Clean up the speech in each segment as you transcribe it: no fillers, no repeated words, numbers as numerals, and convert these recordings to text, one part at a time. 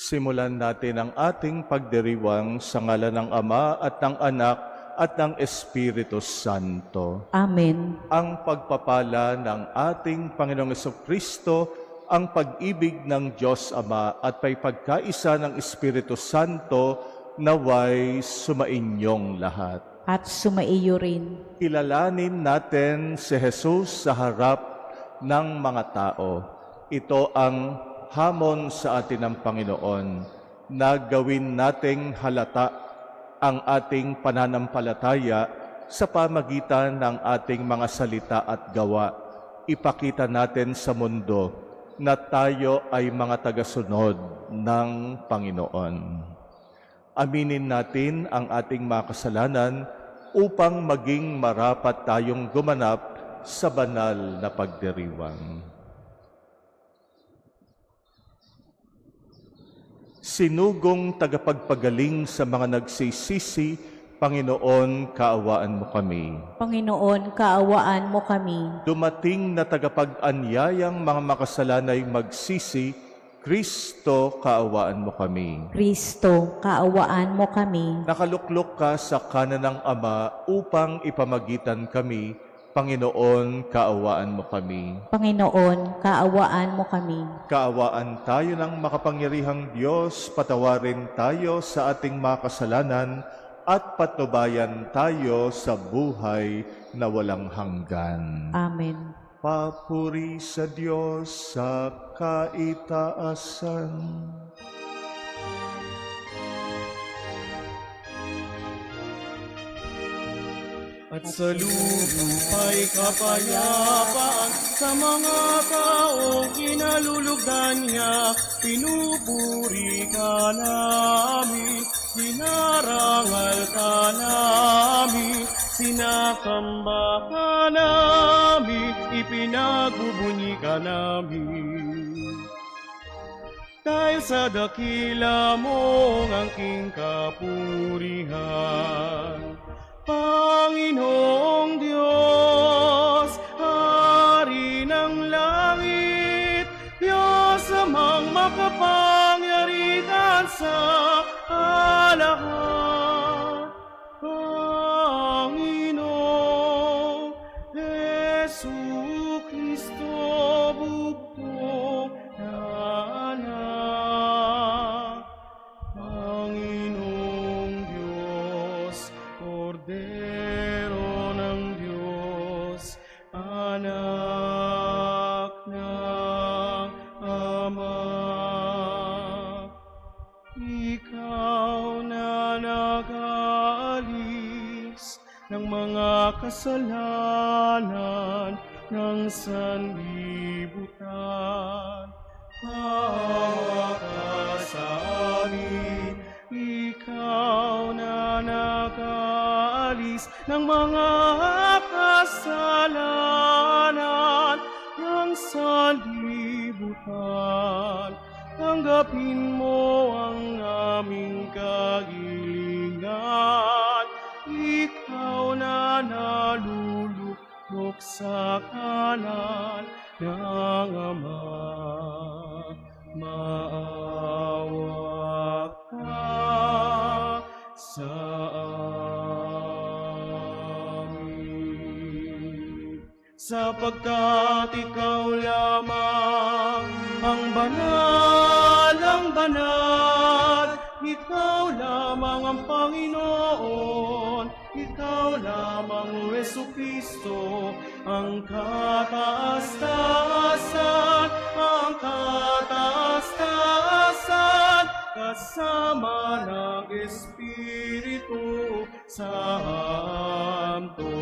Simulan natin ang ating pagdiriwang sa ngalan ng Ama at ng Anak at ng Espiritu Santo. Amen. Ang pagpapala ng ating Panginoong Jesucristo, ang pag-ibig ng Diyos Ama at pagkaisa ng Espiritu Santo naway sumainyong lahat. At sumaiyo rin. Kilalanin natin si Jesus sa harap ng mga tao. Ito ang hamon sa atin ng Panginoon na gawin nating halata ang ating pananampalataya sa pamagitan ng ating mga salita at gawa. Ipakita natin sa mundo na tayo ay mga tagasunod ng Panginoon. Aminin natin ang ating mga kasalanan upang maging marapat tayong gumanap sa banal na pagdiriwang. Sinugong tagapagpagaling sa mga nagsisisi, Panginoon, kaawaan mo kami. Panginoon, kaawaan mo kami. Dumating na tagapag-anyayang mga makasalanay magsisi, Kristo, kaawaan mo kami. Kristo, kaawaan mo kami. Nakaluklok ka sa kanan ng Ama upang ipamagitan kami, Panginoon, kaawaan mo kami. Panginoon, kaawaan mo kami. Kaawaan tayo ng makapangyarihang Diyos, patawarin tayo sa ating mga kasalanan at patnubayan tayo sa buhay na walang hanggan. Amen. Papuri sa Diyos sa kaitaasan. At sa lupa'y kapayapaan sa mga taong kinalulugdan niya. Pinupuri ka namin, dinarangal ka namin, sinakamba ka namin, ipinagbubunyi ka namin. Dahil sa dakila mong angking kapurihan, Panginoong Diyos, Hari ng langit, Diyos amang makapangyarihan sa lahat. Panginoong Jesucristo, bugtong na anak. Panginoong Diyos, Kordero ng Diyos, anak ng Ama. Ikaw na nag-aalis ng mga kasalanan ng sanlibutan. Maawa ka sa amin, ikaw na nag-aalis ng mga kasalanan ng sanlibutan. Tanggapin mo ang aming kahilingan, ikaw na naluluklok sa kanan ng Ama. Maawa ka sa amin. Sapagkat ikaw lamang ang banal, ikaw lamang ang Panginoon, ikaw lamang o Jesucristo, ang kataas-taasan, kasama ng Espiritu Santo.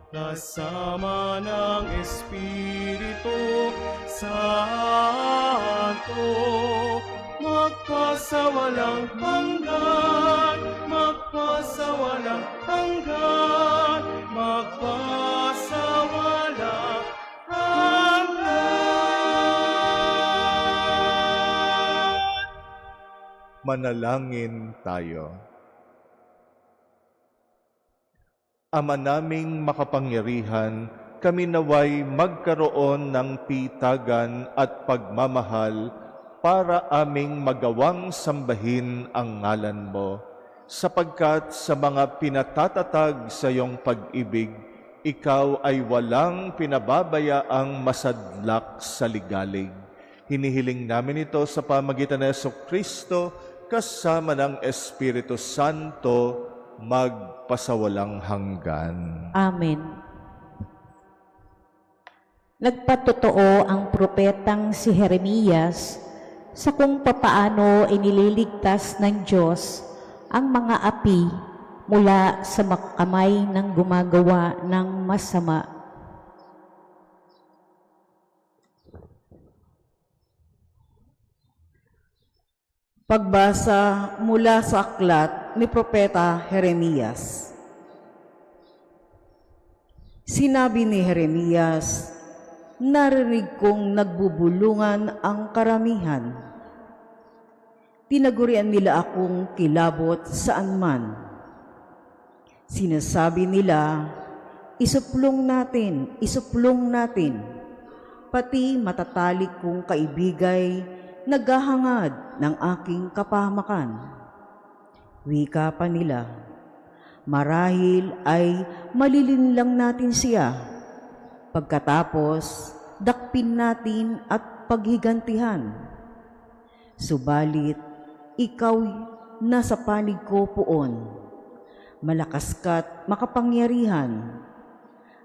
Kasama ng Espiritu Santo, magpasawalang hanggan, magpasawalang hanggan, magpasawalang hanggan. Manalangin tayo. Ama naming makapangyarihan, kami naway magkaroon ng pitagan at pagmamahal para aming magawang sambahin ang ngalan mo, sapagkat sa mga pinatatatag sa iyong pag-ibig, ikaw ay walang pinababayaang masadlak sa ligalig. Hinihiling namin ito sa pamagitan ng Jesucristo kasama ng Espiritu Santo magpasawalang hanggan. Amen. Nagpatotoo ang propetang si Jeremias sa kung papaano inililigtas ng Diyos ang mga api mula sa kamay ng gumagawa ng masama. Pagbasa mula sa aklat ni Propeta Jeremias. Sinabi ni Jeremias, "Narinig kong nagbubulungan ang karamihan. Tinagurian nila akong kilabot saan man. Sinasabi nila, isuplong natin, pati matatalik kong kaibigay, naghahangad ng aking kapahamakan. Wika pa nila, marahil ay malilinlang natin siya. Pagkatapos, dakpin natin at paghigantihan. Subalit, ikaw nasa panig ko poon. Malakas ka't makapangyarihan.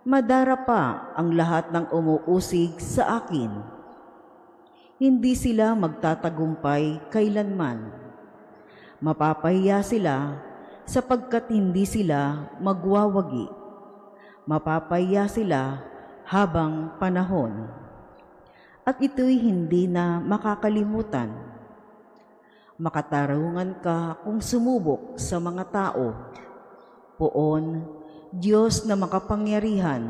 Madara pa ang lahat ng umuusig sa akin. Hindi sila magtatagumpay kailanman. Mapapahiya sila sapagkat hindi sila magwawagi. Mapapahiya sila habang panahon. At ito'y hindi na makakalimutan. Makatarungan ka kung sumubok sa mga tao. Poon, Diyos na makapangyarihan,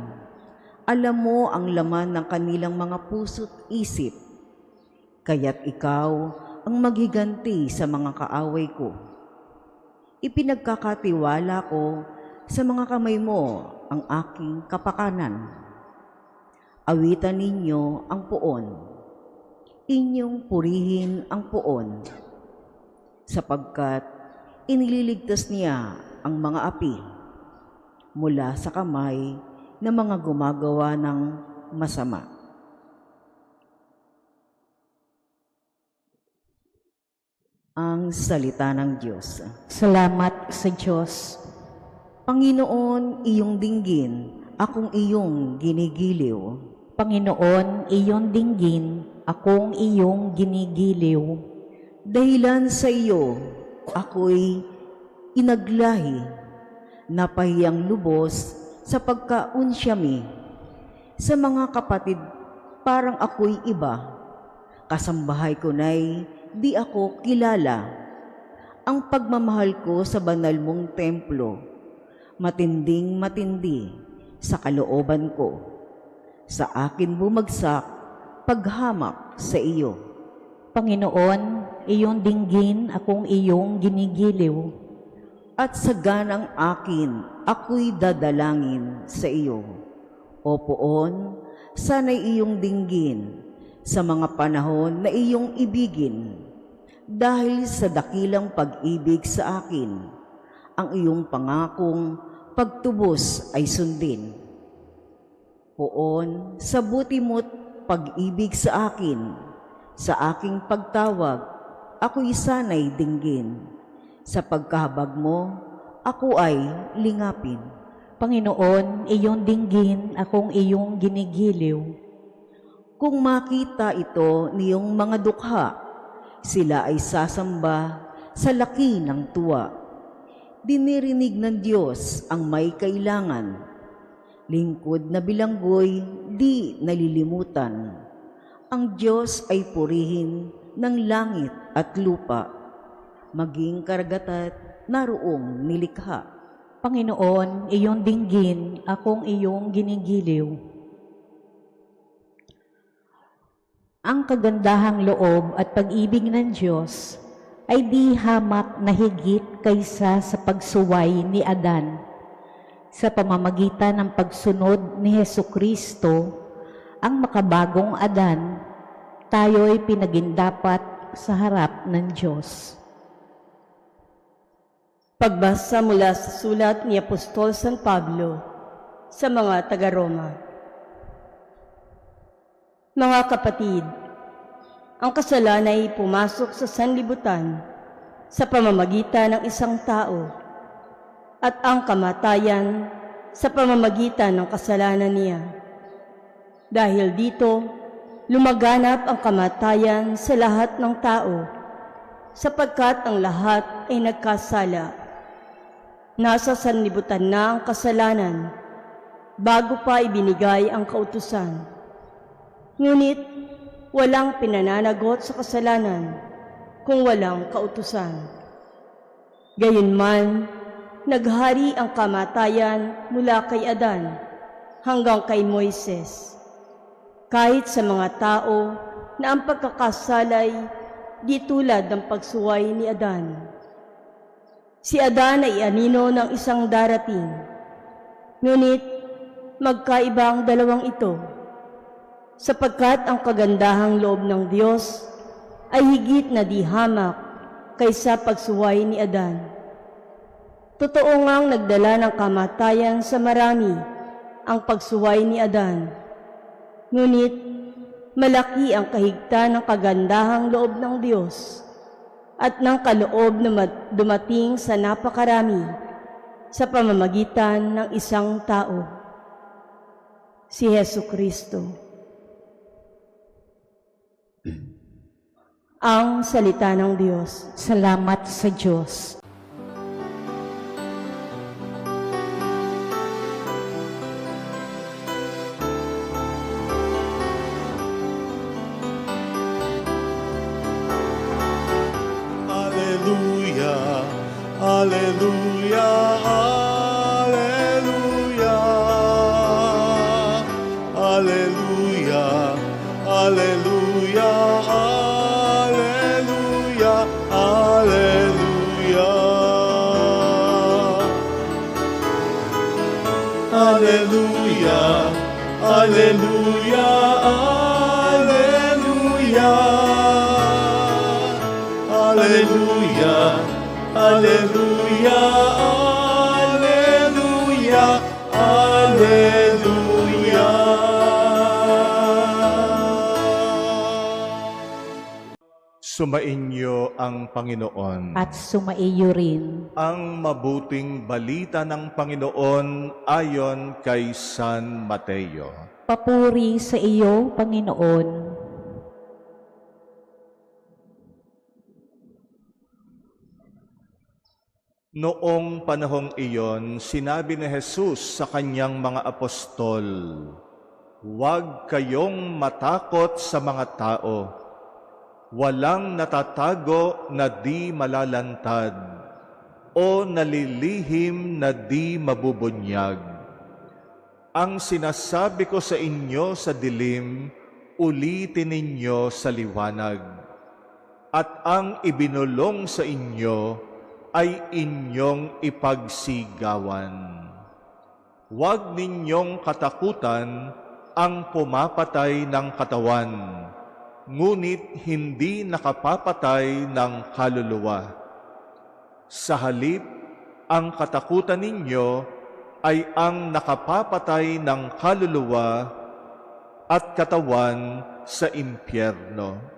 alam mo ang laman ng kanilang mga puso't isip. Kaya't ikaw ang maghiganti sa mga kaaway ko. Ipinagkakatiwala ko sa mga kamay mo ang aking kapakanan. Awitan ninyo ang poon. Inyong purihin ang poon. Sapagkat inililigtas niya ang mga api mula sa kamay ng mga gumagawa ng masama. Ang salita ng Diyos. Salamat sa Diyos. Panginoon, iyong dinggin, akong iyong ginigiliw. Panginoon, iyong dinggin, akong iyong ginigiliw. Dahilan sa iyo, ako'y inaglahi, napahiyang lubos sa pagkaunsyami. Sa mga kapatid, parang ako'y iba. Kasambahay ko na'y di ako kilala. Ang pagmamahal ko sa banal mong templo, matinding matindi sa kalooban ko. Sa akin bumagsak paghamak sa iyo. Panginoon, iyong dinggin, akong iyong ginigiliw. At sa ganang akin, ako'y dadalangin sa iyo. O poon, sana'y iyong dinggin sa mga panahon na iyong ibigin. Dahil sa dakilang pag-ibig sa akin, ang iyong pangakong pagtubos ay sundin. Poon, sa buti mo't pag-ibig sa akin, sa aking pagtawag, ako'y sana'y dinggin. Sa pagkahabag mo, ako ay lingapin. Panginoon, iyong dinggin, akong iyong ginigiliw. Kung makita ito niyong mga dukha, sila ay sasamba sa laki ng tuwa. Dinirinig ng Diyos ang may kailangan. Lingkod na bilanggoy, di nalilimutan. Ang Diyos ay purihin ng langit at lupa, maging karagatat naroong nilikha. Panginoon, iyong dinggin, akong iyong ginigiliw. Ang kagandahang loob at pag-ibig ng Diyos ay di hamak na higit kaysa sa pagsuway ni Adan. Sa pamamagitan ng pagsunod ni Jesucristo, ang makabagong Adan, tayo'y pinagindapat sa harap ng Diyos. Pagbasa mula sa sulat ni Apostol San Pablo sa mga taga-Roma. Mga kapatid, ang kasalanan ay pumasok sa sanlibutan sa pamamagitan ng isang tao at ang kamatayan sa pamamagitan ng kasalanan niya. Dahil dito, lumaganap ang kamatayan sa lahat ng tao sapagkat ang lahat ay nagkasala. Nasa sanlibutan na ang kasalanan bago pa ibinigay ang kautusan. Ngunit walang pinananagot sa kasalanan kung walang kautusan. Gayunman, naghari ang kamatayan mula kay Adan hanggang kay Moises. Kahit sa mga tao na ang pagkakasalay di tulad ng pagsuway ni Adan. Si Adan ay anino ng isang darating, ngunit magkaiba ang dalawang ito, sapagkat ang kagandahang loob ng Diyos ay higit na di hamak kaysa pagsuway ni Adan. Totoo ngang nagdala ng kamatayan sa marami ang pagsuway ni Adan, ngunit malaki ang kahigtan ng kagandahang loob ng Diyos at ng kaloob na dumating sa napakarami sa pamamagitan ng isang tao, si Hesu Kristo. Ang salita ng Diyos. Salamat sa Diyos. Alleluia, alleluia, alleluia. Alleluia, alleluia, alleluia, alleluia. Alleluia, alleluia, alleluia. Alleluia, alleluia, alleluia, alleluia. Sumainyo ang Panginoon. At sumaiyo rin. Ang mabuting balita ng Panginoon ayon kay San Mateo. Papuri sa iyo, Panginoon. Noong panahong iyon, sinabi ni Jesus sa kanyang mga apostol, "Huwag kayong matakot sa mga tao. Walang natatago na di malalantad o nalilihim na di mabubunyag. Ang sinasabi ko sa inyo sa dilim, ulitin ninyo sa liwanag. At ang ibinulong sa inyo, ay inyong ipagsigawan. Huwag ninyong katakutan ang pumapatay ng katawan, ngunit hindi nakapapatay ng kaluluwa. Sa halip, ang katakutan ninyo ay ang nakapapatay ng kaluluwa at katawan sa impyerno.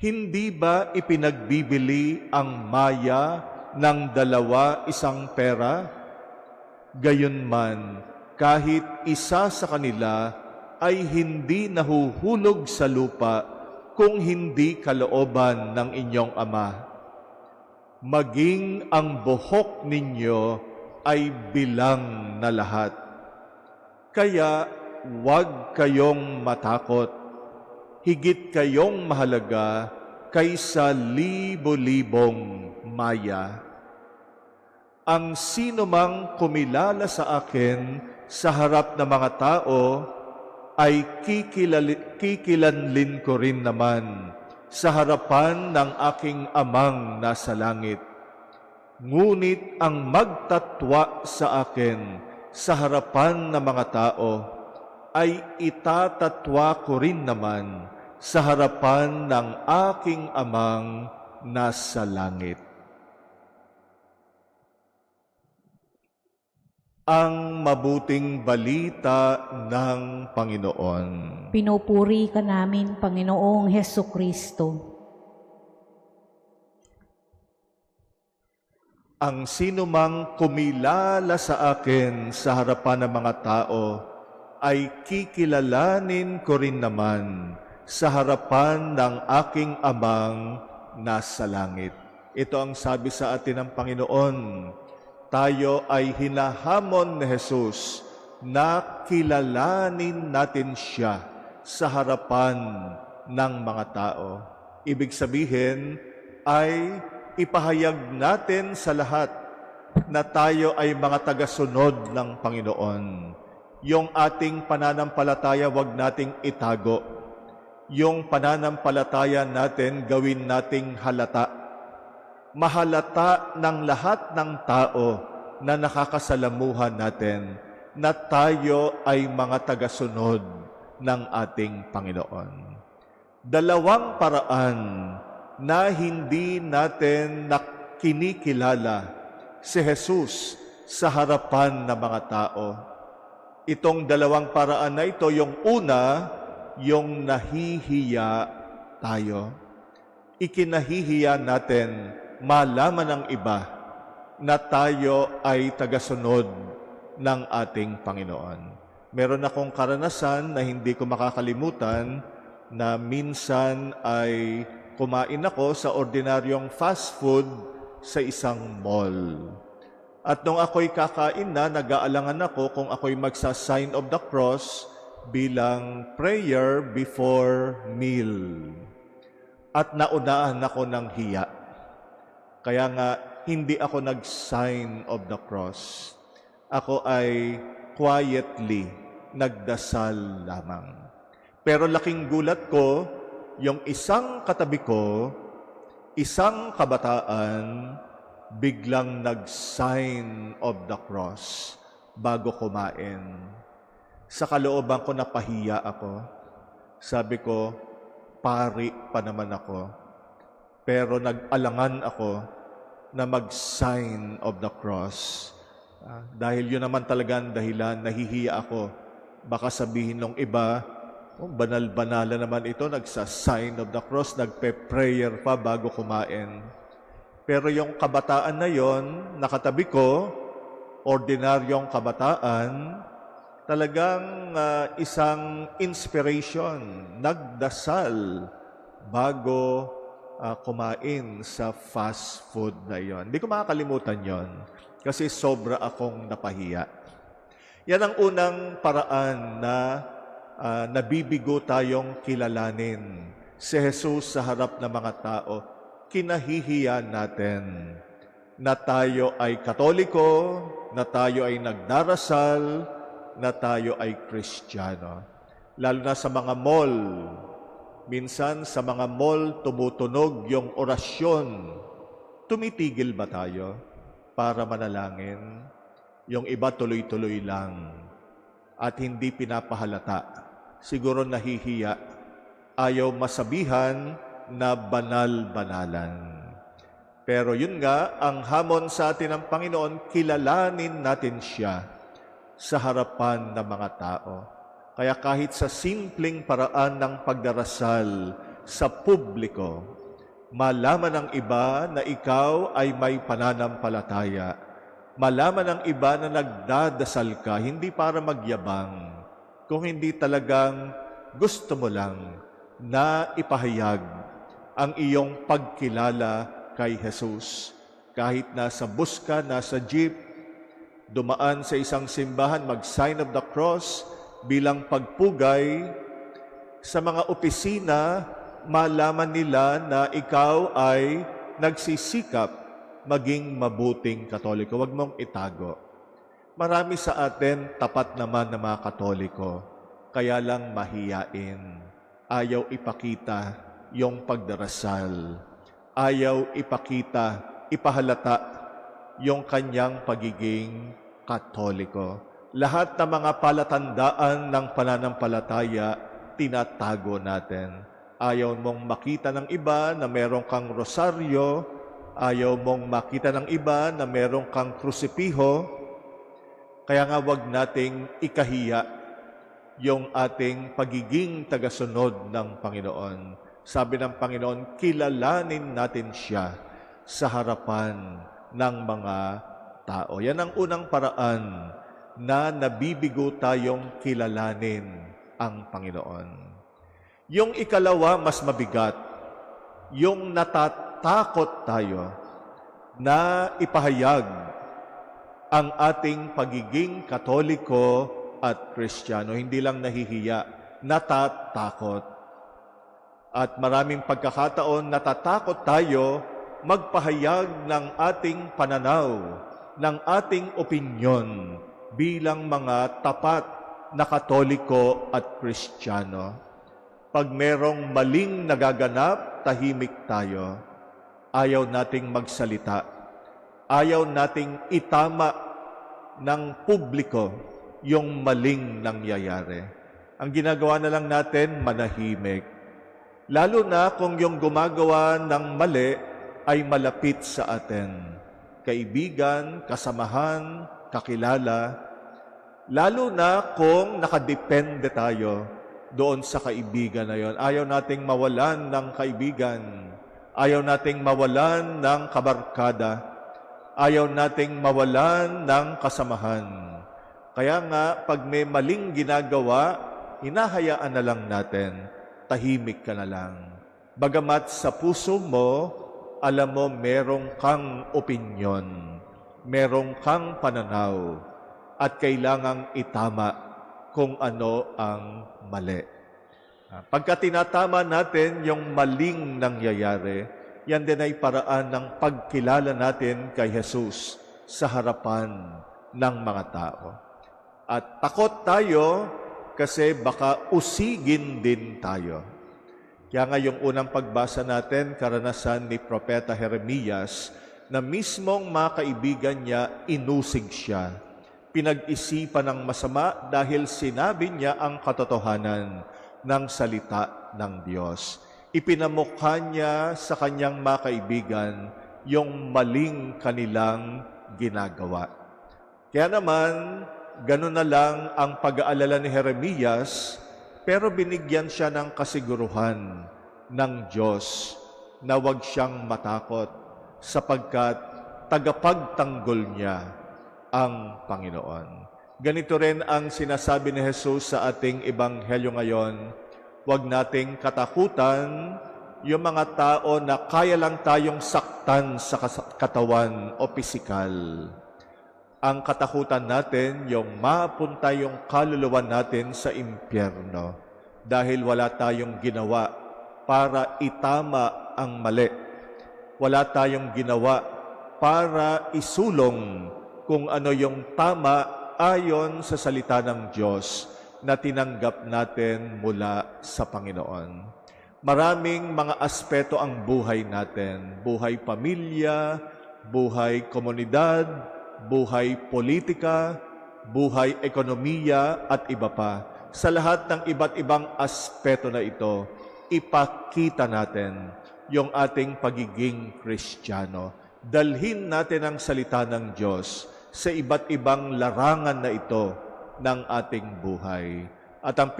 Hindi ba ipinagbibili ang maya ng 2 pera? Gayunman, kahit isa sa kanila ay hindi nahuhulog sa lupa kung hindi kalooban ng inyong Ama. Maging ang buhok ninyo ay bilang na lahat. Kaya huwag kayong matakot. Higit kayong mahalaga kaysa libo-libong maya. Ang sino mang kumilala sa akin sa harap ng mga tao, ay kikilanlin ko rin naman sa harapan ng aking Amang nasa langit. Ngunit ang magtatwa sa akin sa harapan ng mga tao, ay itatatwa ko rin naman sa harapan ng aking amang nasa langit. Ang mabuting balita ng Panginoon. Pinupuri ka namin, Panginoong Heso Kristo. Ang sinumang kumilala sa akin sa harapan ng mga tao ay kikilalanin ko rin naman sa harapan ng aking amang nasa langit. Ito ang sabi sa atin ng Panginoon. Tayo ay hinahamon ni Jesus na kilalanin natin siya sa harapan ng mga tao. Ibig sabihin ay ipahayag natin sa lahat na tayo ay mga tagasunod ng Panginoon. Yung ating pananampalataya, wag nating itago. Yung pananampalataya natin, gawin nating halata. Mahalata ng lahat ng tao na nakakasalamuhan natin na tayo ay mga tagasunod ng ating Panginoon. Dalawang paraan na hindi natin kinikilala si Jesus sa harapan ng mga tao. Itong dalawang paraan na ito, yung una, yung nahihiya tayo. Ikinahihiya natin malaman ng iba na tayo ay tagasunod ng ating Panginoon. Meron akong karanasan na hindi ko makakalimutan na minsan ay kumain ako sa ordinaryong fast food sa isang mall. At nung ako'y kakain na, nag-aalangan ako kung ako'y magsa-sign of the cross bilang prayer before meal. At naunahan ako ng hiya. Kaya nga, hindi ako nag-sign of the cross. Ako ay quietly nagdasal lamang. Pero laking gulat ko, yung isang katabi ko, isang kabataan, biglang nag-sign of the cross bago kumain. Sa kalooban ko, napahiya ako. Sabi ko, pari pa naman ako. Pero nag-alangan ako na mag-sign of the cross. Dahil yun naman talaga ang dahilan, nahihiya ako. Baka sabihin ng iba, banal-banala naman ito, nagsa-sign of the cross, nagpe-prayer pa bago kumain. Pero yung kabataan na yon, nakatabi ko, ordinaryong kabataan, talagang isang inspiration, nagdasal bago kumain sa fast food na yon. Hindi ko makakalimutan yon kasi sobra akong napahiya. Yan ang unang paraan na nabibigo tayong kilalanin si Jesus sa harap ng mga tao. Kinahihiya natin na tayo ay Katoliko, na tayo ay nagdarasal, na tayo ay Kristiyano. Lalo na sa mga mall. Minsan sa mga mall tumutunog yung orasyon. Tumitigil ba tayo para manalangin? Yung iba tuloy-tuloy lang at hindi pinapahalata. Siguro nahihiya. Ayaw masabihan na banal-banalan. Pero yun nga, ang hamon sa atin ng Panginoon, kilalanin natin siya sa harapan ng mga tao. Kaya kahit sa simpleng paraan ng pagdarasal sa publiko, malaman ng iba na ikaw ay may pananampalataya. Malaman ng iba na nagdadasal ka, hindi para magyabang, kung hindi talagang gusto mo lang na ipahayag ang iyong pagkilala kay Jesus. Kahit nasa bus ka, nasa jeep, dumaan sa isang simbahan, mag-sign of the cross, bilang pagpugay sa mga opisina, malaman nila na ikaw ay nagsisikap maging mabuting Katoliko. Huwag mong itago. Marami sa atin tapat naman na mga Katoliko, kaya lang mahiyain. Ayaw ipakita yung pagdarasal. Ayaw ipakita, ipahalata yung kanyang pagiging Katoliko. Lahat ng mga palatandaan ng pananampalataya, tinatago natin. Ayaw mong makita ng iba na meron kang rosaryo. Ayaw mong makita ng iba na meron kang krusipiho. Kaya nga wag nating ikahiya yung ating pagiging tagasunod ng Panginoon. Sabi ng Panginoon, kilalanin natin siya sa harapan ng mga tao. Yan ang unang paraan na nabibigo tayong kilalanin ang Panginoon. Yung ikalawa, mas mabigat. Yung natatakot tayo na ipahayag ang ating pagiging Katoliko at Kristiyano. Hindi lang nahihiya, natatakot. At maraming pagkakataon, natatakot tayo magpahayag ng ating pananaw, ng ating opinyon bilang mga tapat na Katoliko at Kristiyano. Pag merong maling nagaganap, tahimik tayo. Ayaw nating magsalita. Ayaw nating itama ng publiko yung maling nangyayari. Ang ginagawa na lang natin, manahimik. Lalo na kung yung gumagawa ng mali ay malapit sa atin. Kaibigan, kasamahan, kakilala. Lalo na kung nakadepende tayo doon sa kaibigan na yon. Ayaw nating mawalan ng kaibigan. Ayaw nating mawalan ng kabarkada. Ayaw nating mawalan ng kasamahan. Kaya nga, pag may maling ginagawa, hinahayaan na lang natin, tahimik ka na lang. Bagamat sa puso mo, alam mo, merong kang opinyon, merong kang pananaw, at kailangang itama kung ano ang mali. Pagka tinatama natin yung maling nangyayari, yan din ay paraan ng pagkilala natin kay Jesus sa harapan ng mga tao. At takot tayo kasi baka usigin din tayo. Kaya nga yung unang pagbasa natin, karanasan ni Propeta Jeremias, na mismong mga kaibigan niya, inusig siya. Pinag-isipan ng masama dahil sinabi niya ang katotohanan ng salita ng Diyos. Ipinamukha niya sa kanyang mga kaibigan yung maling kanilang ginagawa. Kaya naman, ganun na lang ang pag-aalala ni Jeremias, pero binigyan siya ng kasiguruhan ng Diyos na huwag siyang matakot sapagkat tagapagtanggol niya ang Panginoon. Ganito rin ang sinasabi ni Jesus sa ating ebanghelyo ngayon. Huwag nating katakutan yung mga tao na kaya lang tayong saktan sa katawan o pisikal. Ang katakutan natin, yung mapunta yung kaluluwa natin sa impyerno dahil wala tayong ginawa para itama ang mali. Wala tayong ginawa para isulong kung ano yung tama ayon sa salita ng Diyos na tinanggap natin mula sa Panginoon. Maraming mga aspeto ang buhay natin. Buhay pamilya, buhay komunidad, buhay politika, buhay ekonomiya at iba pa. Sa lahat ng iba't ibang aspeto na ito, ipakita natin yung ating pagiging Kristiyano. Dalhin natin ang salita ng Diyos sa iba't ibang larangan na ito ng ating buhay. At ang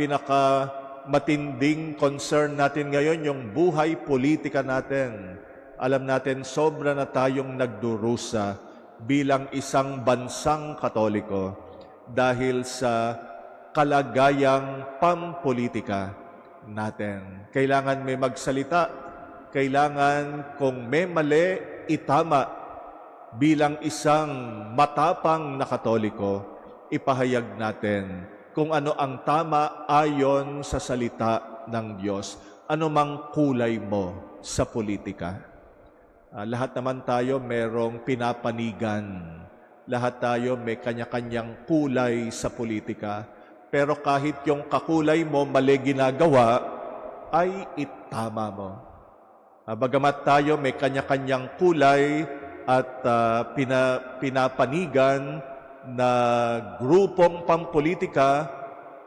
matinding concern natin ngayon, yung buhay politika natin. Alam natin, sobra na tayong nagdurusa bilang isang bansang Katoliko dahil sa kalagayang pampolitika natin. Kailangan may magsalita, kailangan kung may mali, itama. Bilang isang matapang na Katoliko, ipahayag natin kung ano ang tama ayon sa salita ng Diyos, anumang kulay mo sa politika. Lahat naman tayo merong pinapanigan. Lahat tayo may kanya-kanyang kulay sa politika. Pero kahit yung kakulay mo mali ginagawa, ay itama mo. Bagamat tayo may kanya-kanyang kulay at pinapanigan na grupong pampolitika,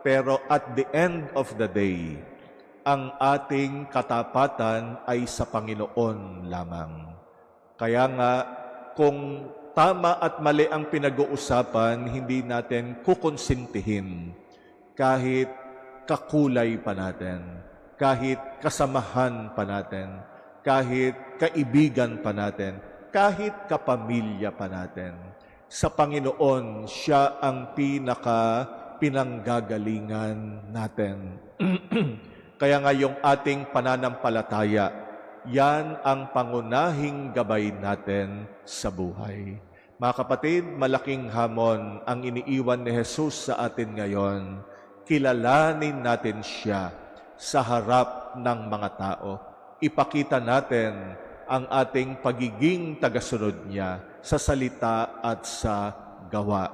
pero at the end of the day, ang ating katapatan ay sa Panginoon lamang. Kaya nga, kung tama at mali ang pinag-uusapan, hindi natin kukonsintihin kahit kakulay pa natin, kahit kasamahan pa natin, kahit kaibigan pa natin, kahit kapamilya pa natin. Sa Panginoon, siya ang pinanggagalingan natin. Kaya nga yung ating pananampalataya, yan ang pangunahing gabay natin sa buhay. Mga kapatid, malaking hamon ang iniiwan ni Jesus sa atin ngayon. Kilalanin natin siya sa harap ng mga tao. Ipakita natin ang ating pagiging tagasunod niya sa salita at sa gawa.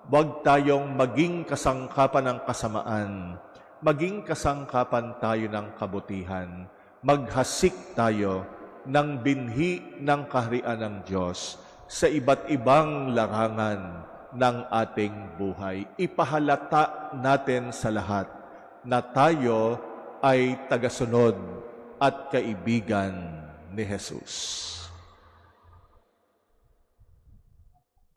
Huwag tayong maging kasangkapan ng kasamaan. Maging kasangkapan tayo ng kabutihan. Maghasik tayo ng binhi ng kaharian ng Diyos sa iba't ibang larangan ng ating buhay. Ipahalata natin sa lahat na tayo ay tagasunod at kaibigan ni Jesus.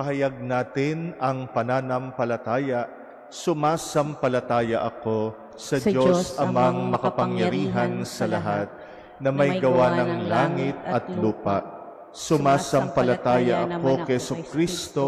Pahayag natin ang pananampalataya. Sumasampalataya ako sa Diyos amang makapangyarihan sa lahat, na may gawa ng langit at lupa. Sumasampalataya ako kay Jesucristo,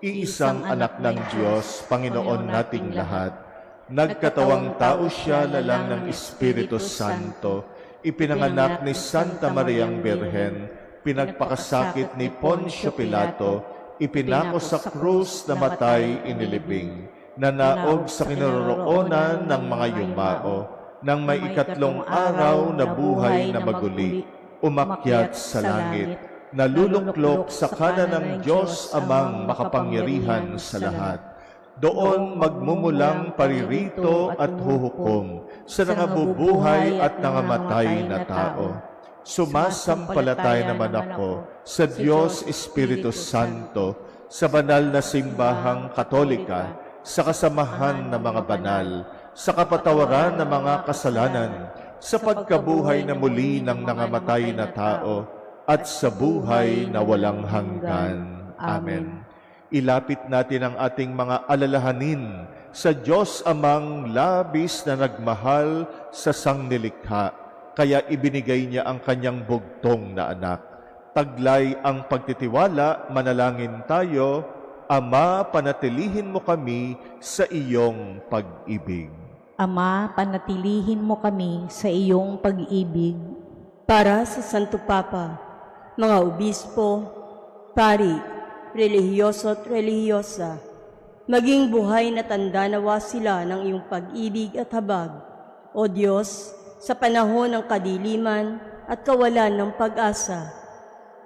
iisang anak ng Diyos, Panginoon nating lahat. Nagkatawang tao siya lalang ng Espiritu Santo, ipinanganak ni Santa Mariang Birhen, pinagpakasakit ni Poncio Pilato, ipinako sa krus, namatay, inilibing, nanaog sa kinaroroonan ng mga yumao, nang may ikatlong araw na buhay na maguli, umakyat sa langit, naluluklok sa kanan ng Diyos amang makapangyarihan sa lahat. Doon magmumulang paririto at huhukom sa nangabubuhay at nangamatay na tao. Sumasampalataya naman ako sa Diyos Espiritu Santo, sa banal na simbahang Katolika, sa kasamahan ng mga banal, sa kapatawaran ng mga kasalanan, sa pagkabuhay na muli ng nangamatay na tao, at sa buhay na walang hanggan. Amen. Ilapit natin ang ating mga alalahanin sa Diyos amang labis na nagmahal sa sangnilikha, kaya ibinigay niya ang kanyang bugtong na anak. Taglay ang pagtitiwala, manalangin tayo. Ama, panatilihin mo kami sa iyong pag-ibig. Ama, panatilihin mo kami sa iyong pag-ibig. Para sa Santo Papa, mga obispo, pari, relihiyoso at relihiyosa, maging buhay na tanda nawa sila ng iyong pag-ibig at habag, O Diyos, sa panahon ng kadiliman at kawalan ng pag-asa.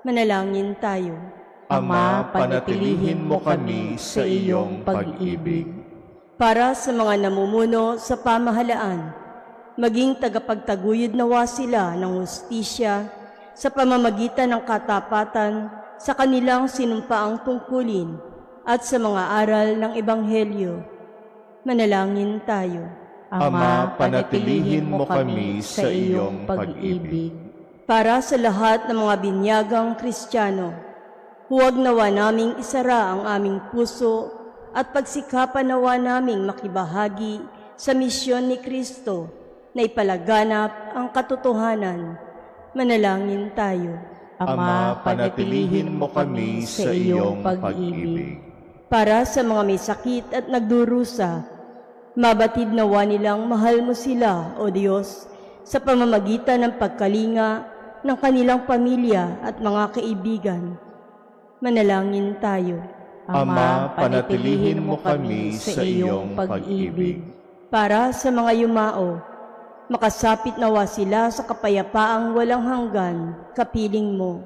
Manalangin tayo. Ama, panatilihin mo kami sa iyong pag-ibig. Para sa mga namumuno sa pamahalaan, maging tagapagtaguyod nawa sila ng hustisya sa pamamagitan ng katapatan sa kanilang sinumpaang tungkulin at sa mga aral ng Ebanghelyo. Manalangin tayo. Ama, panatilihin mo kami sa iyong pag-ibig. Para sa lahat ng mga binyagang Kristiyano, huwag nawa naming isara ang aming puso at pagsikapan nawa naming makibahagi sa misyon ni Kristo na ipalaganap ang katotohanan. Manalangin tayo. Ama, panatilihin mo kami sa iyong pag-ibig. Para sa mga may sakit at nagdurusa, mabatid nawa nilang mahal mo sila, O Diyos, sa pamamagitan ng pagkalinga ng kanilang pamilya at mga kaibigan. Manalangin tayo. Ama, panatilihin mo kami sa iyong pag-ibig. Para sa mga yumao, makasapit nawa sila sa kapayapaang walang hanggan, kapiling mo.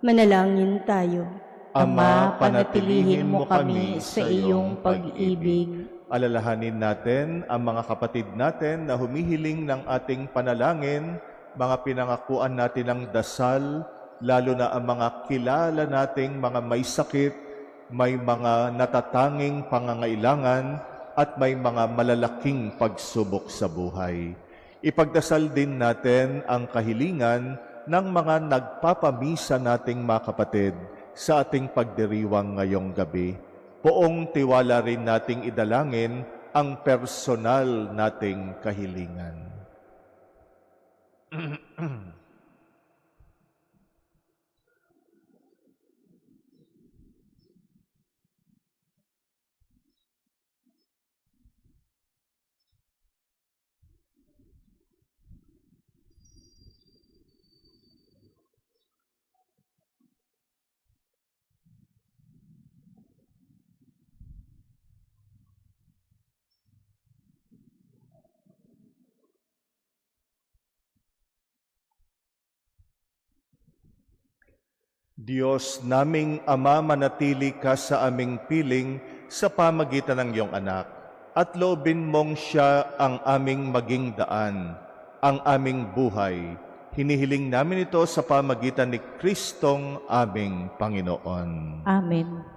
Manalangin tayo. Ama, panatilihin mo kami sa iyong pag-ibig. Alalahanin natin ang mga kapatid natin na humihiling ng ating panalangin, mga pinangakuan natin ng dasal, lalo na ang mga kilala nating mga may sakit, may mga natatanging pangangailangan, at may mga malalaking pagsubok sa buhay. Ipagdasal din natin ang kahilingan ng mga nagpapamisa nating mga kapatid sa ating pagdiriwang ngayong gabi. Poong tiwala rin nating idalangin ang personal nating kahilingan. Diyos naming Ama, manatili ka sa aming piling sa pamagitan ng iyong anak, at loobin mong siya ang aming maging daan, ang aming buhay. Hinihiling namin ito sa pamagitan ni Kristong aming Panginoon. Amen.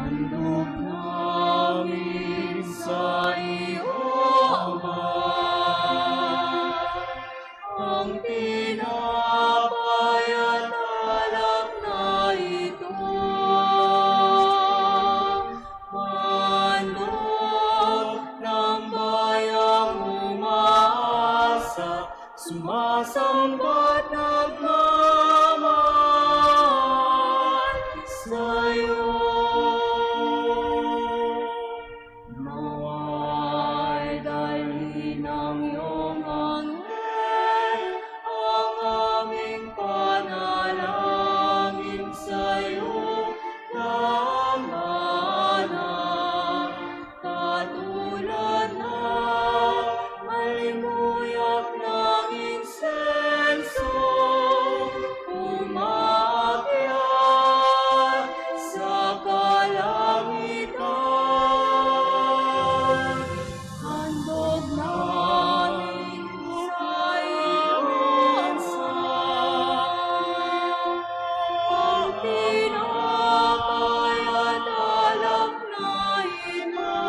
Handog namin sa iyo, Ama, ang tinapay at alak na ito. Handog ng bayang umaasa, sumasambat nagmamahal sa'yo. Nawa'y dalhin ng iyong anghel ang aming panalangin sa'yo, dambana, katulad ng halimuyak ng insenso, umakyat sa kalangitan. Handog namin sa iyong ang tinapay at alak na ito.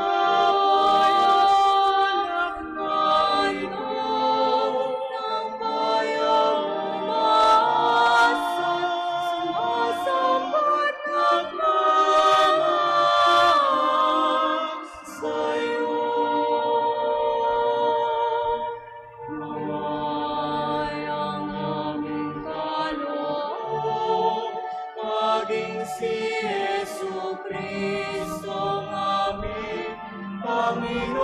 Handog ng bayang umaasa, sumasambat nagmamahal sa'yo. Nawa'y ang aming kaloob maging si Jesucristo ang aming Panginoon.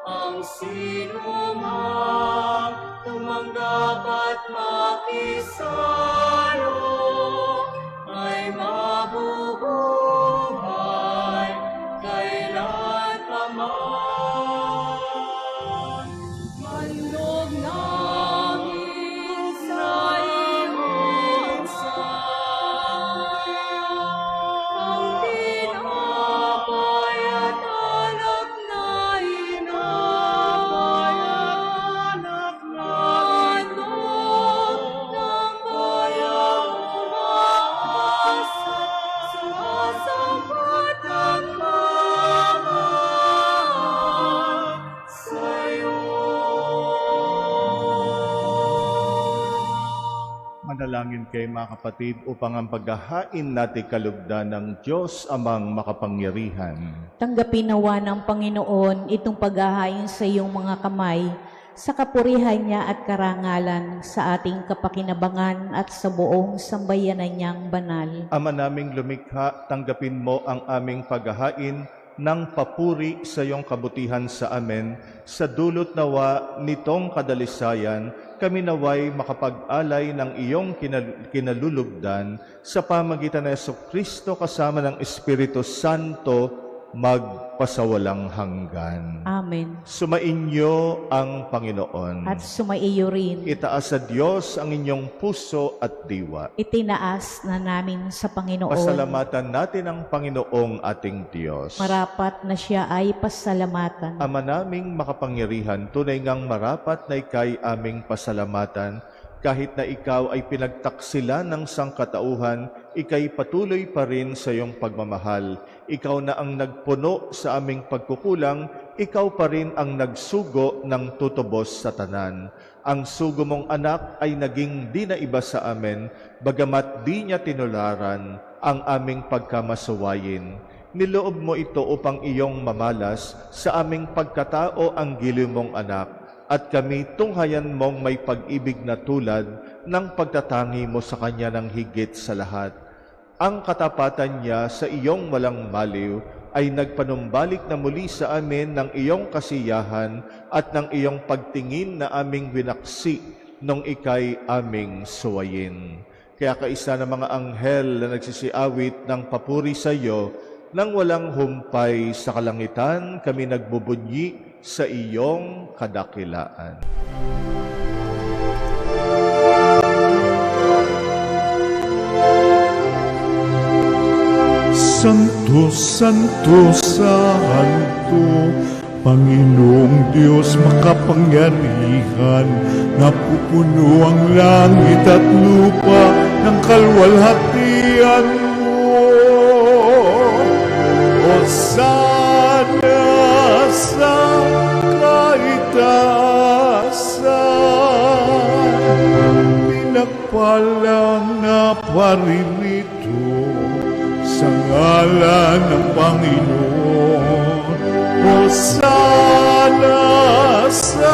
Ang sino mang tumanggap at makisalo ay mabubuhay kailan pa man. Handog namin sa iyong ang tinapay at alak na handog ng bayang umaasa, sumasambat nagmamahal sa'yo. Manalangin kayo mga kapatid upang ang paghahain natin kalugdan ng Diyos amang makapangyarihan. Tanggapin nawa ng Panginoon itong paghahain sa iyong mga kamay, sa kapurihan niya at karangalan, sa ating kapakinabangan at sa buong sambayanan niyang banal. Ama naming lumikha, tanggapin mo ang aming paghahain ng papuri sa iyong kabutihan sa amin. Sa dulot nawa nitong kadalisayan, kami naway makapag-alay ng iyong kinalulugdan sa pamagitan ng Jesucristo kasama ng Espiritu Santo magpasawalang hanggan. Amen. Sumainyo ang Panginoon. At sumaiyo rin, Itaas sa Diyos ang inyong puso at diwa. itinaas na namin sa Panginoon. Pasalamatan natin ang Panginoong ating Diyos. Marapat na siya ay pasalamatan. Ama naming makapangyarihan, tunay ngang marapat na ikay aming pasalamatan. Kahit na ikaw ay pinagtaksila ng sangkatauhan, ikay patuloy pa rin sa iyong pagmamahal. Ikaw na ang nagpuno sa aming pagkukulang, ikaw pa rin ang nagsugo ng tutubos sa tanan. Ang sugo mong anak ay naging di na iba sa amin, bagamat di niya tinularan ang aming pagkamasuwayin. Niloob mo ito upang iyong mamalas sa aming pagkatao ang giliw mong anak, at kami tunghayan mong may pag-ibig na tulad ng pagtatangi mo sa Kanya ng higit sa lahat. Ang katapatan niya sa iyong walang maliw ay nagpanumbalik na muli sa amin ng iyong kasiyahan at ng iyong pagtingin na aming winaksi nung ikay aming suwayin. Kaya kaisa ng mga anghel na nagsisiawit ng papuri sa iyo, nang walang humpay sa kalangitan, kami nagbubunyi sa iyong kadakilaan. Santo, Santo, Santo, Panginoong Diyos makapangyarihan, napupuno ang langit at lupa ng kalwalhatian mo. Hosana sa kaitaasan, pinagpalang na paririto sa ngalan ng Panginoon. Hosana sa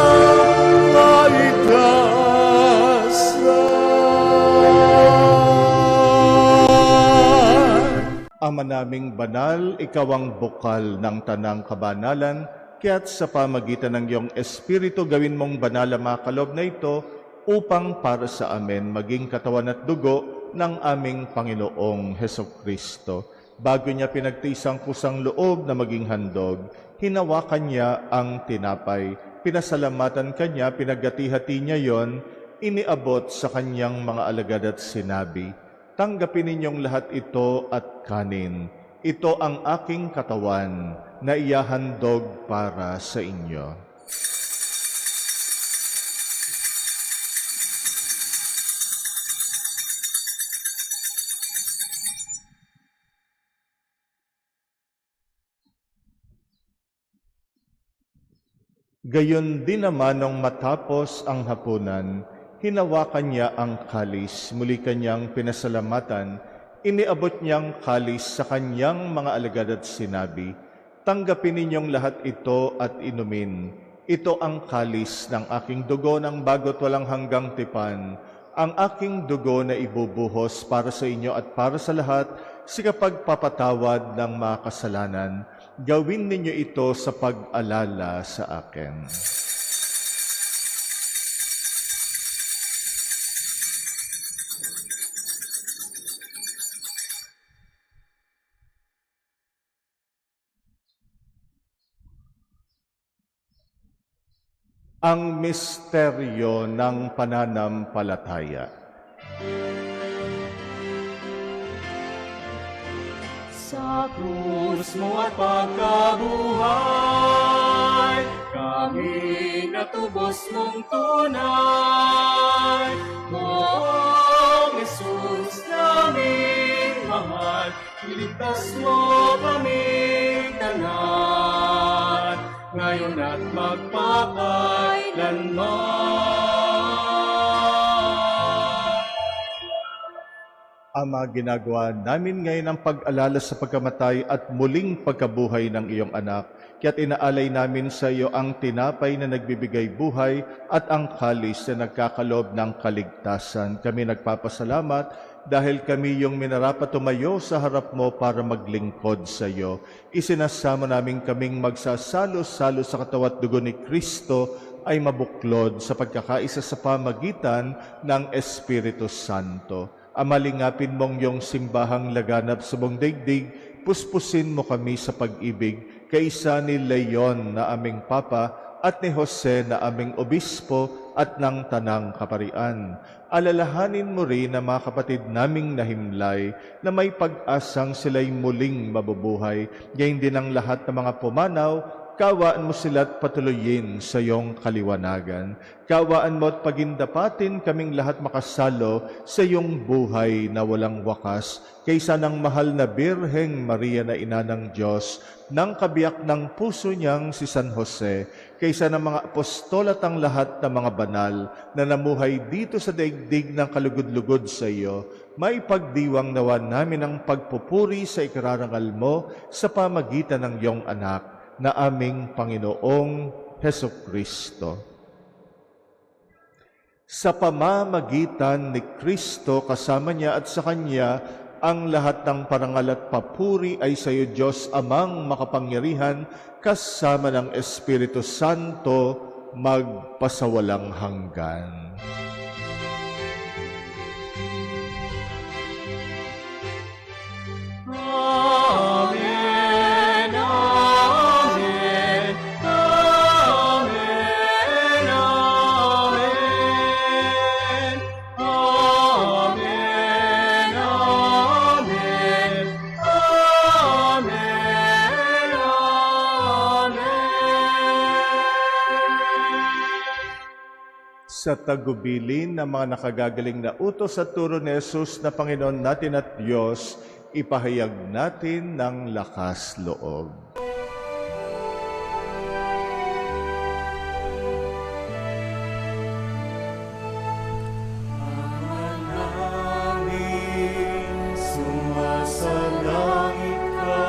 kaitaasan. Ama naming banal, ikaw ang bukal ng tanang kabanalan, kaya't sa pamagitan ng iyong Espiritu gawin mong banal ang mga kaloob na ito upang para sa amin maging katawan at dugo ng aming Panginoong Hesukristo. Bago niya pinagtiisang kusang loob na maging handog, hinawakan niya ang tinapay, pinasalamatan kanya, pinaghati-hati niya yon, iniabot sa kanyang mga alagad at sinabi, "Tanggapin ninyong lahat ito at kanin. Ito ang aking katawan na iyahandog para sa inyo." Gayon din naman nung matapos ang hapunan, hinawakan niya ang kalis, muli kanyang pinasalamatan, iniabot niyang kalis sa kanyang mga alagad at sinabi, "Tanggapin ninyong lahat ito at inumin. Ito ang kalis ng aking dugo ng bago't walang hanggang tipan, ang aking dugo na ibubuhos para sa inyo at para sa lahat sa kapagpapatawad ng mga kasalanan. Gawin ninyo ito sa pag-alala sa akin." Ang misteryo ng pananampalataya. Sa krus mo at pagkabuhay, kami natubos mong tunay. Noong Jesus naming mahal, iligtas mo kaming tanan, ngayon at magpakailanman. Ama, ginagawa namin ngayon ang pag-alala sa pagkamatay at muling pagkabuhay ng iyong anak. Kaya't inaalay namin sa iyo ang tinapay na nagbibigay buhay at ang kalis na nagkakalob ng kaligtasan. Kami nagpapasalamat dahil kami yung minarapat tumayo sa harap mo para maglingkod sa iyo. Isinasama namin kaming magsasalo-salo sa katawan at dugo ni Kristo ay mabuklod sa pagkakaisa sa pamagitan ng Espiritu Santo. Amalingapin mong iyong simbahang laganap sa buong daigdig, puspusin mo kami sa pag-ibig kaisa ni Leon na aming Papa at ni Jose na aming Obispo at ng Tanang Kaparian. Alalahanin mo rin ang mga kapatid naming nahimlay na may pag-asang sila'y muling mabubuhay. Gayon din ang lahat ng mga pumanaw, kawaan mo sila't patuloyin sa iyong kaliwanagan. Kawaan mo at pagindapatin kaming lahat makasalo sa iyong buhay na walang wakas, kaysa ng mahal na Birheng Maria na Ina ng Diyos, ng kabiyak ng puso niyang si San Jose, kaysa ng mga apostol at ang lahat ng mga banal na namuhay dito sa daigdig ng kalugod-lugod sa iyo, may pagdiwang nawa namin ang pagpupuri sa ikararangal mo sa pamagitan ng iyong anak na aming Panginoong Hesukristo. Sa pamamagitan ni Kristo kasama niya at sa Kanya, ang lahat ng parangal at papuri ay sa iyo, Diyos Amang makapangyarihan, kasama ng Espiritu Santo, magpasawalang hanggan. Amen, amen, amen, amen, amen, amen, amen, amen. Sa tagubilin ng mga nakagagaling na utos at turo ni Jesus na Panginoon natin at Diyos, ipahayag natin ng lakas loob. Namin sumasalangit ka,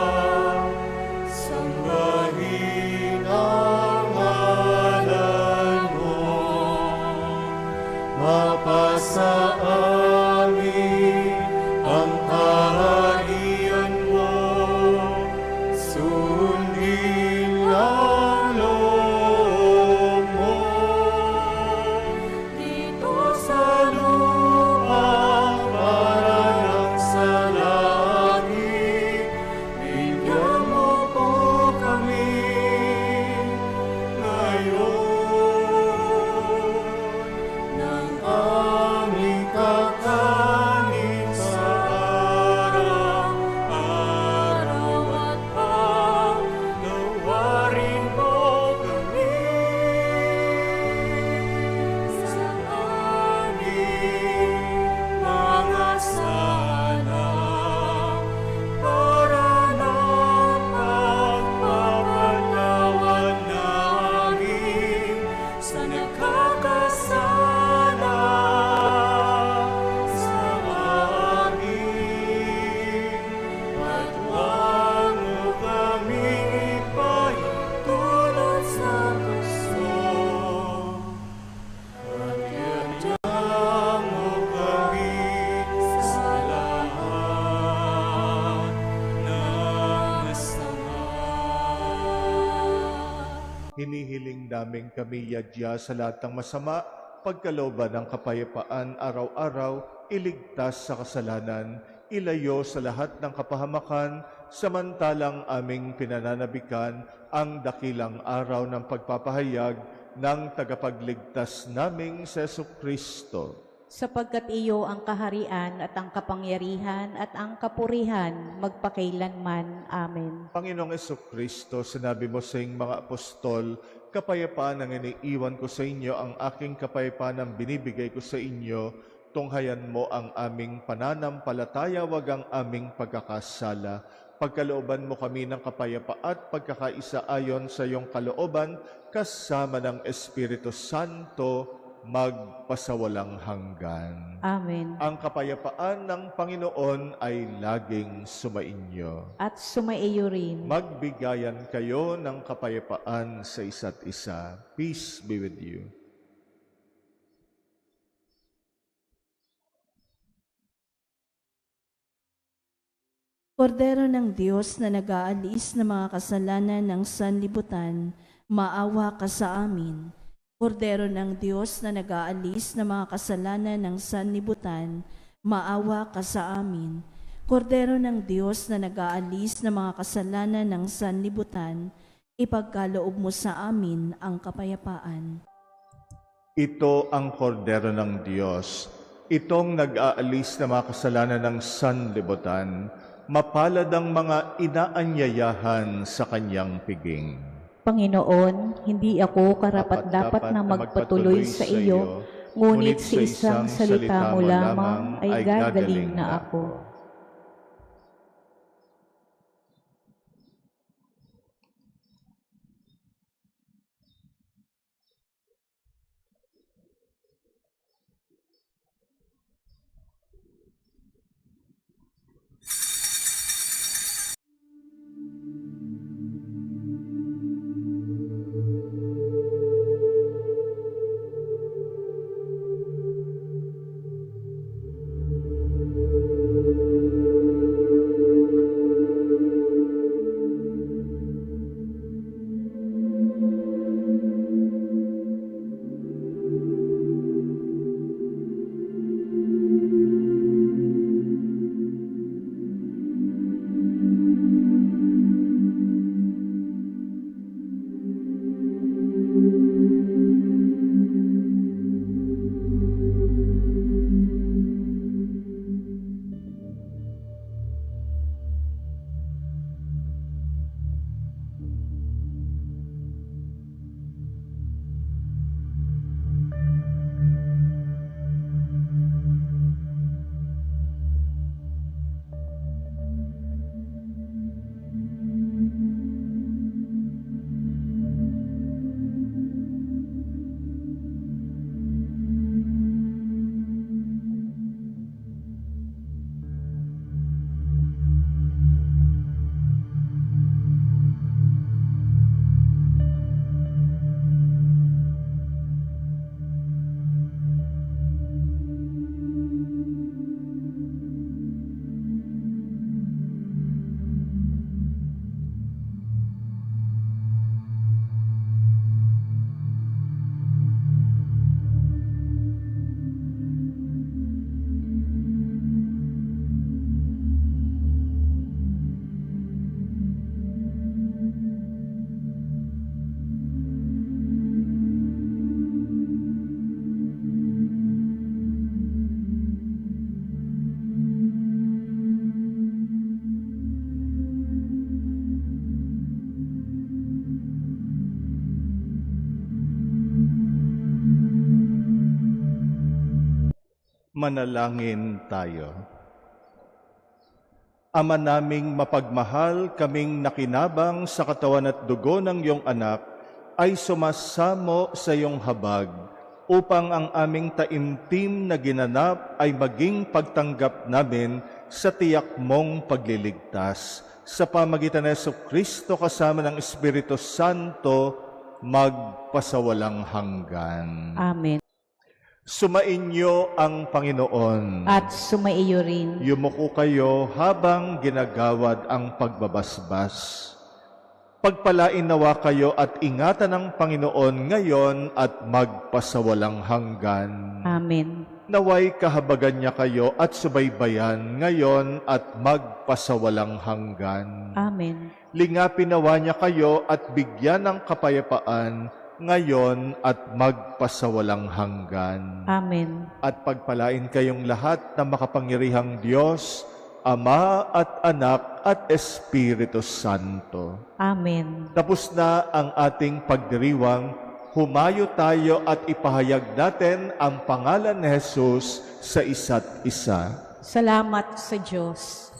sambahin ang ngalan mo, mapasa amin ang kaharian mo, sundin ang loob mo. Dito sa lupa para lang sa langit, bigyan mo po kami ngayon ng aming kakanin sa araw-araw at pagnawarin mo kami sa aming mga sala para ng pagpapatawad namin sa nagkakasala sa amin. At huwag mo kaming ipahintulot sa gusto, at iadya mo kami sa lahat ng masama. Hinihiling namin kami yadya sa lahat ng masama, pagkalooban ng kapayapaan araw-araw, iligtas sa kasalanan, ilayo sa lahat ng kapahamakan, samantalang aming pinananabikan ang dakilang araw ng pagpapahayag ng tagapagligtas naming si Jesucristo. Sapagkat iyo ang kaharian at ang kapangyarihan at ang kapurihan magpakailanman. Amen. Panginoong Jesucristo, sinabi mo sa iyong mga apostol, kapayapaan ang iniiwan ko sa inyo, ang aking kapayapaan ang binibigay ko sa inyo, tunghayan mo ang aming pananampalataya, wag ang aming pagkakasala. Pagkalooban mo kami ng kapayapaan at pagkakaisa ayon sa iyong kalooban, kasama ng Espiritu Santo, magpasawalang hanggan. Amen. Ang kapayapaan ng Panginoon ay laging sumainyo. At sumaiyo rin. Magbigayan kayo ng kapayapaan sa isa't isa. Peace be with you. Kordero ng Diyos na nag-aalis ng mga kasalanan ng sanlibutan, maawa ka sa amin. Kordero ng Diyos na nag-aalis ng mga kasalanan ng sanlibutan, maawa ka sa amin. Kordero ng Diyos na nag-aalis ng mga kasalanan ng sanlibutan, ipagkaloob mo sa amin ang kapayapaan. Ito ang kordero ng Diyos, itong nag-aalis ng mga kasalanan ng sanlibutan, mapalad ang mga inaanyayahan sa kanyang piging. Panginoon, hindi ako karapat-dapat na magpatuloy sa iyo, ngunit sa isang salita mo lamang ay gagaling na ako. Manalangin tayo. Ama naming mapagmahal, kaming nakinabang sa katawan at dugo ng iyong anak, ay sumasamo sa iyong habag, upang ang aming taimtim na ginanap ay maging pagtanggap namin sa tiyak mong pagliligtas. Sa pamagitan ng Jesucristo kasama ng Espiritu Santo, magpasawalang hanggan. Amen. Sumainyo ang Panginoon. At sumaiyo rin. Yumuko kayo habang ginagawad ang pagbabasbas. Pagpalain nawa kayo at ingatan ng Panginoon ngayon at magpasawalang hanggan. Amen. Naway kahabagan niya kayo at subaybayan ngayon at magpasawalang hanggan. Amen. Lingapin nawa niya kayo at bigyan ng kapayapaan ngayon at magpasawalang hanggan. Amen. At pagpalain kayong lahat na makapangyarihang Diyos, Ama at Anak at Espiritu Santo. Amen. Tapos na ang ating pagdiriwang, humayo tayo at ipahayag natin ang pangalan ni Jesus sa isa't isa. Salamat sa Diyos.